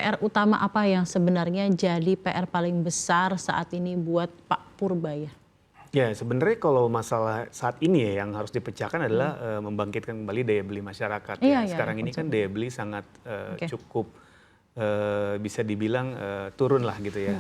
PR utama apa yang sebenarnya jadi PR paling besar saat ini buat Pak Purbaya? Ya, sebenarnya kalau masalah saat ini ya yang harus dipecahkan adalah membangkitkan kembali daya beli masyarakat. Iya, Ya. Sekarang ini kan daya beli sangat cukup bisa dibilang turun lah gitu ya,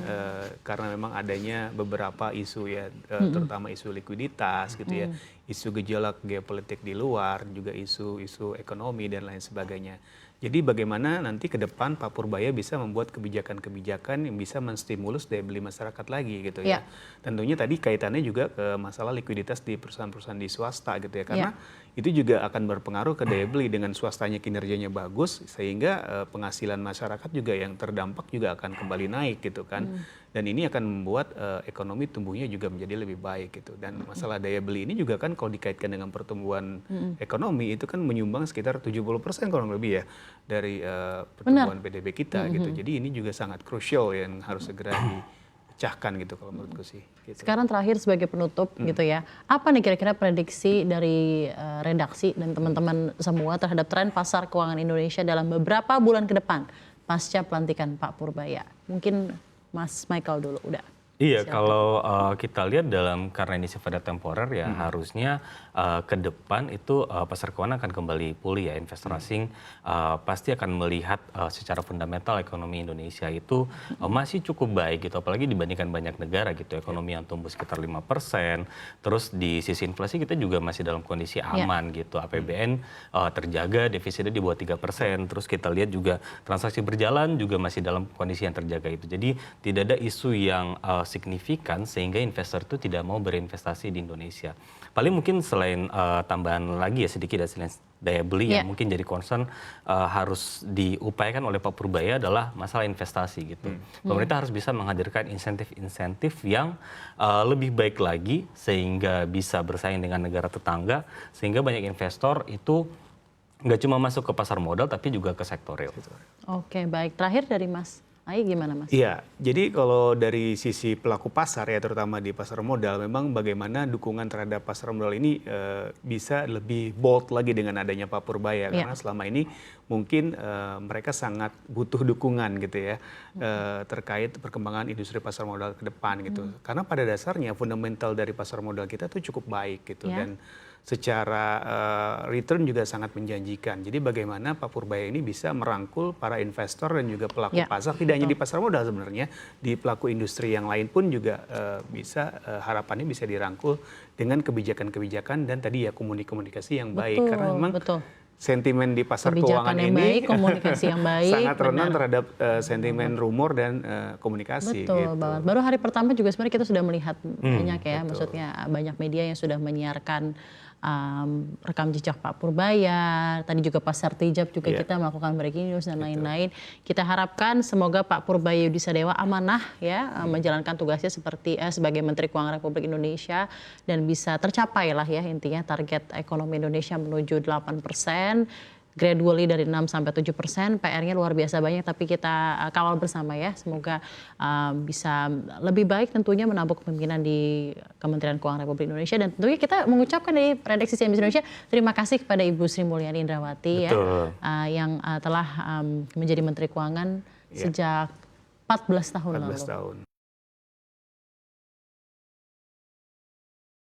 karena memang adanya beberapa isu ya, terutama isu likuiditas gitu ya, isu gejolak geopolitik di luar, juga isu ekonomi dan lain sebagainya. Jadi bagaimana nanti ke depan Pak Purbaya bisa membuat kebijakan-kebijakan yang bisa menstimulus daya beli masyarakat lagi gitu ya. Tentunya tadi kaitannya juga ke masalah likuiditas di perusahaan-perusahaan di swasta gitu ya. Karena itu juga akan berpengaruh ke daya beli, dengan swastanya kinerjanya bagus sehingga penghasilan masyarakat juga yang terdampak juga akan kembali naik gitu kan. Dan ini akan membuat ekonomi tumbuhnya juga menjadi lebih baik gitu. Dan masalah daya beli ini juga kan kalau dikaitkan dengan pertumbuhan ekonomi itu kan menyumbang sekitar 70% kurang lebih ya dari pertumbuhan PDB kita gitu. Jadi ini juga sangat krusial yang harus segera dipecahkan gitu kalau menurutku sih. Gitu. Sekarang terakhir sebagai penutup gitu ya, apa nih kira-kira prediksi dari redaksi dan teman-teman semua terhadap tren pasar keuangan Indonesia dalam beberapa bulan ke depan pasca pelantikan Pak Purbaya? Mungkin Mas Michael dulu, udah. Iya, kalau kita lihat karena ini sifatnya temporer ya, harusnya ke depan itu pasar keuangan akan kembali pulih ya. Investor asing pasti akan melihat secara fundamental ekonomi Indonesia itu masih cukup baik gitu, apalagi dibandingkan banyak negara gitu. Ekonomi yang tumbuh sekitar 5%, terus di sisi inflasi kita juga masih dalam kondisi aman gitu. APBN terjaga, defisitnya di bawah 3%, terus kita lihat juga transaksi berjalan juga masih dalam kondisi yang terjaga itu. Jadi tidak ada isu yang signifikan sehingga investor itu tidak mau berinvestasi di Indonesia. Paling mungkin selain tambahan lagi ya sedikit dari selain daya beli yang mungkin jadi concern harus diupayakan oleh Pak Purbaya adalah masalah investasi gitu. Pemerintah harus bisa menghadirkan insentif-insentif yang lebih baik lagi sehingga bisa bersaing dengan negara tetangga, sehingga banyak investor itu nggak cuma masuk ke pasar modal tapi juga ke sektor real. Oke, baik. Terakhir dari Mas Ai gimana Mas? Iya, jadi kalau dari sisi pelaku pasar ya terutama di pasar modal, memang bagaimana dukungan terhadap pasar modal ini bisa lebih bold lagi dengan adanya Pak Purbaya. Karena selama ini mungkin mereka sangat butuh dukungan gitu ya terkait perkembangan industri pasar modal ke depan gitu. Karena pada dasarnya fundamental dari pasar modal kita tuh cukup baik gitu dan secara return juga sangat menjanjikan. Jadi bagaimana Pak Purbaya ini bisa merangkul para investor dan juga pelaku pasar, tidak hanya di pasar modal sebenarnya, di pelaku industri yang lain pun juga bisa harapannya bisa dirangkul dengan kebijakan-kebijakan dan tadi ya komunikasi yang baik. Karena memang sentimen di pasar keuangan yang ini baik, komunikasi yang baik, sangat rentan terhadap sentimen rumor dan komunikasi. Betul gitu. banget. Baru hari pertama juga sebenarnya kita sudah melihat banyak ya, maksudnya banyak media yang sudah menyiarkan rekam jejak Pak Purbaya. Tadi juga pas Sertijab juga kita melakukan breaking news dan lain-lain. Kita harapkan semoga Pak Purbaya Yudisadewa amanah ya menjalankan tugasnya seperti sebagai Menteri Keuangan Republik Indonesia dan bisa tercapai lah ya intinya target ekonomi Indonesia menuju 8%. Gradually dari 6 sampai 7%, PR-nya luar biasa banyak, tapi kita kawal bersama ya. Semoga bisa lebih baik tentunya menampung kepemimpinan di Kementerian Keuangan Republik Indonesia. Dan tentunya kita mengucapkan dari redaksi CNBC Indonesia, terima kasih kepada Ibu Sri Mulyani Indrawati ya, yang telah menjadi Menteri Keuangan sejak 14 tahun lalu.